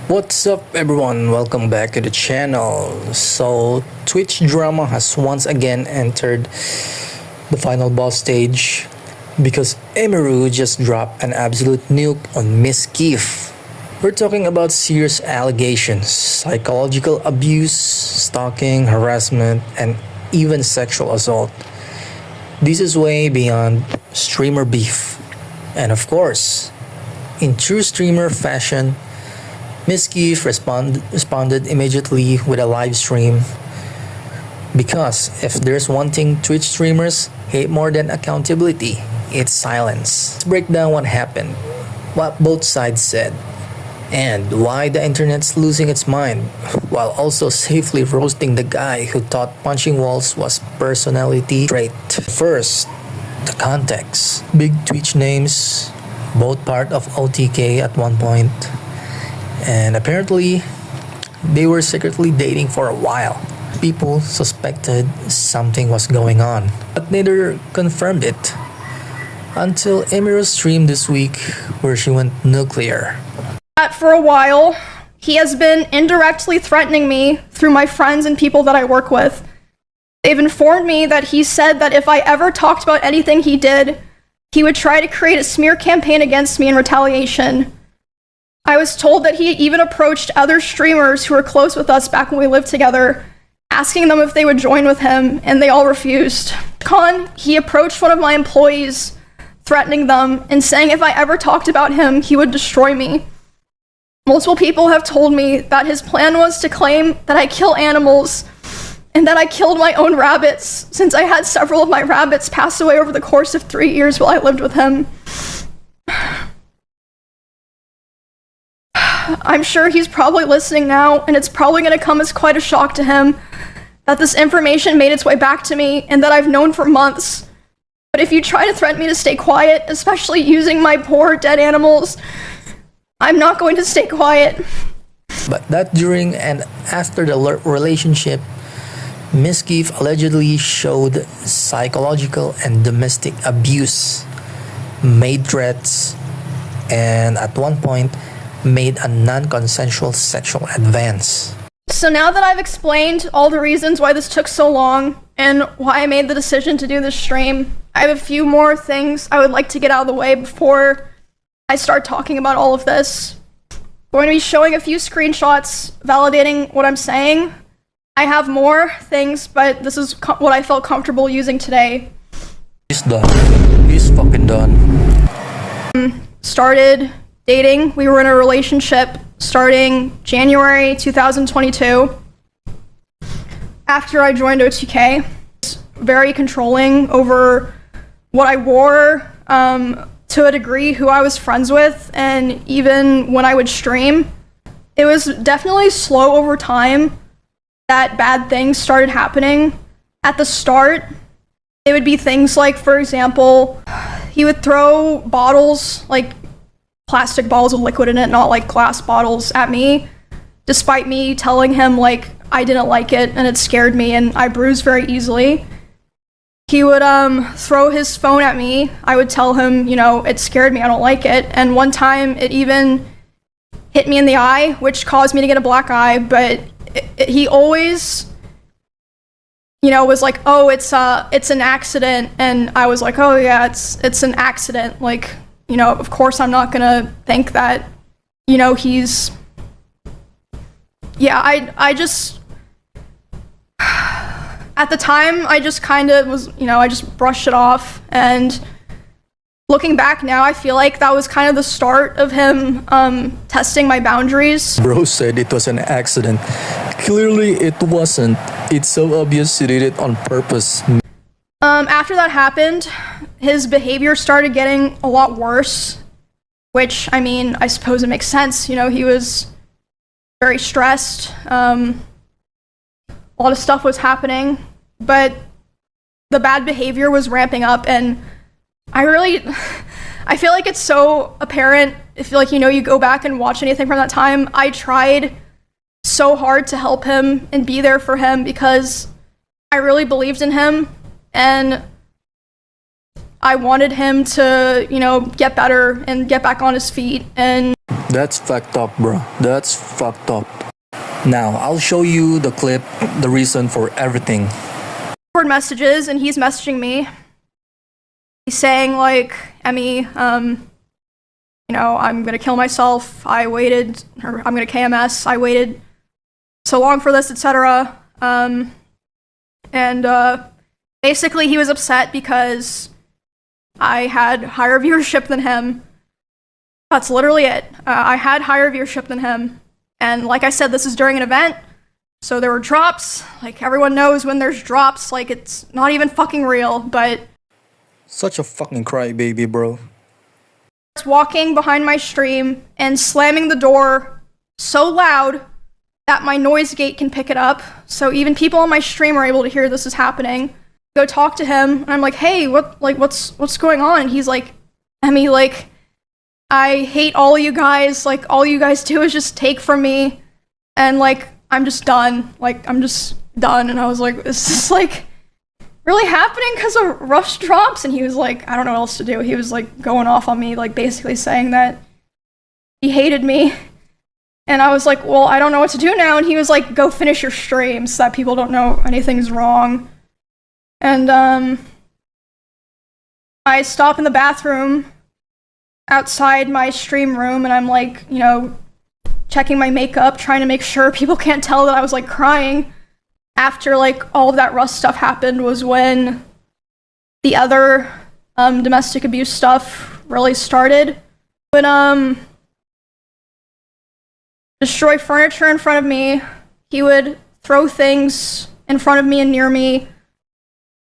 What's up everyone, welcome back to the channel. So Twitch drama has once again entered the final boss stage because Emiru just dropped an absolute nuke on MizKif. We're talking about serious allegations, psychological abuse, stalking, harassment, and even sexual assault. This is way beyond streamer beef. And of course, in true streamer fashion, MizKif responded immediately with a live stream because if there's one thing Twitch streamers hate more than accountability, it's silence. Let's break down what happened, what both sides said, and why the internet's losing its mind while also safely roasting the guy who thought punching walls was personality trait. First, the context. Big Twitch names, both part of OTK at one point. And apparently, they were secretly dating for a while. People suspected something was going on, but neither confirmed it. Until Emiru's stream this week, where she went nuclear. For a while, he has been indirectly threatening me through my friends and people that I work with. They've informed me that he said that if I ever talked about anything he did, he would try to create a smear campaign against me in retaliation. I was told that he even approached other streamers who were close with us back when we lived together, asking them if they would join with him, and they all refused. He approached one of my employees, threatening them and saying if I ever talked about him, he would destroy me. Multiple people have told me that his plan was to claim that I kill animals and that I killed my own rabbits, since I had several of my rabbits pass away over the course of 3 years while I lived with him. I'm sure he's probably listening now, and it's probably going to come as quite a shock to him that this information made its way back to me and that I've known for months. But if you try to threaten me to stay quiet, especially using my poor dead animals, I'm not going to stay quiet. But that during and after the relationship, MizKif allegedly showed psychological and domestic abuse, made threats, and at one point, made a non-consensual sexual advance. So now that I've explained all the reasons why this took so long and why I made the decision to do this stream, I have a few more things I would like to get out of the way before I start talking about all of this. I'm going to be showing a few screenshots validating what I'm saying. I have more things, but this is what I felt comfortable using today. He's done. He's fucking done. Started dating. We were in a relationship starting January 2022. After I joined OTK, very controlling over what I wore, to a degree who I was friends with, and even when I would stream. It was definitely slow over time that bad things started happening. At the start, it would be things like, for example, he would throw bottles, like plastic bottles with liquid in it, not like glass bottles, at me, despite me telling him like I didn't like it and it scared me and I bruise very easily. He would throw his phone at me. I would tell him, you know, it scared me, I don't like it. And one time it even hit me in the eye, which caused me to get a black eye, but he always, you know, was like, oh, it's an accident. And I was like, oh yeah, it's an accident. Like, you know, of course I'm not gonna think that, you know, he's, yeah, I just, at the time, I just kind of was, you know, I just brushed it off. And looking back now, I feel like that was kind of the start of him testing my boundaries. Bro said it was an accident. Clearly it wasn't. It's so obvious he did it on purpose. After that happened, his behavior started getting a lot worse, which, I mean, I suppose it makes sense. You know, he was very stressed. A lot of stuff was happening, but the bad behavior was ramping up, and I feel like it's so apparent if, like, you know, you go back and watch anything from that time. I tried so hard to help him and be there for him because I really believed in him, and I wanted him to, you know, get better and get back on his feet. And That's fucked up, bro. That's fucked up. Now, I'll show you the clip, the reason for everything. Messages, and he's messaging me. He's saying, like, Emmy, you know, I'm gonna kill myself. I waited, or I'm gonna KMS. I waited so long for this, etc. Basically, he was upset because I had higher viewership than him. That's literally it. I had higher viewership than him. And like I said, this is during an event, so there were drops. Like, everyone knows when there's drops, like, it's not even fucking real, but... Such a fucking crybaby, bro. Walking behind my stream and slamming the door so loud that my noise gate can pick it up, so even people on my stream are able to hear this is happening. Go talk to him, and I'm like, hey, what's going on? And he's like, Emmy, like, I hate all you guys, like, all you guys do is just take from me, and, like, I'm just done. Like, I'm just done. And I was like, is this, like, really happening because of rush drops? And he was like, I don't know what else to do. He was, like, going off on me, like, basically saying that he hated me. And I was like, well, I don't know what to do now. And he was like, go finish your stream so that people don't know anything's wrong. And, I stop in the bathroom outside my stream room, and I'm like, you know, checking my makeup, trying to make sure people can't tell that I was, like, crying. After, like, all of that Rust stuff happened was when the other, domestic abuse stuff really started. But, destroy furniture in front of me. He would throw things in front of me and near me.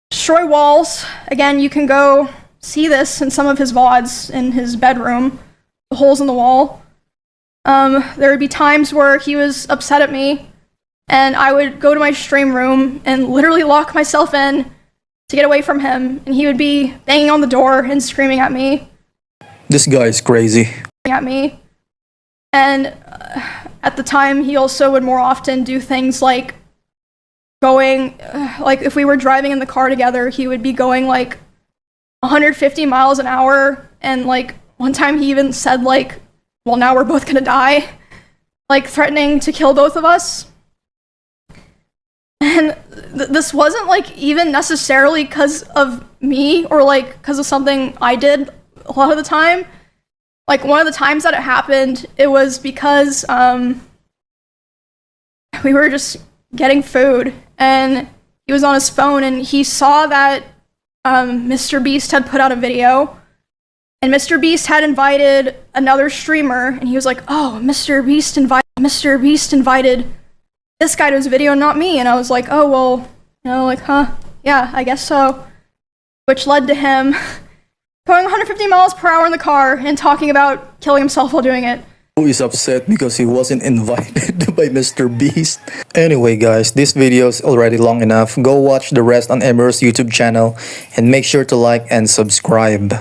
Destroy walls. Again, you can go see this in some of his VODs in his bedroom. The holes in the wall. There would be times where he was upset at me, and I would go to my stream room and literally lock myself in to get away from him, and he would be banging on the door and screaming at me. This guy is crazy. At me. And at the time, he also would more often do things like going, like, if we were driving in the car together, he would be going, like, 150 miles an hour, and, like, one time he even said, like, well, now we're both gonna die, like, threatening to kill both of us. And this wasn't, like, even necessarily because of me, or, like, because of something I did a lot of the time. Like, one of the times that it happened, it was because, we were just getting food, and he was on his phone, and he saw that, Mr. Beast had put out a video, and Mr. Beast had invited another streamer, and he was like, oh, Mr. Beast invited this guy to his video, not me. And I was like, oh, well, you know, like, huh, yeah, I guess so. Which led to him going 150 miles per hour in the car and talking about killing himself while doing it. Who is upset because he wasn't invited by Mr. Beast. Anyway guys, this video is already long enough. Go watch the rest on Emiru's YouTube channel and make sure to like and subscribe.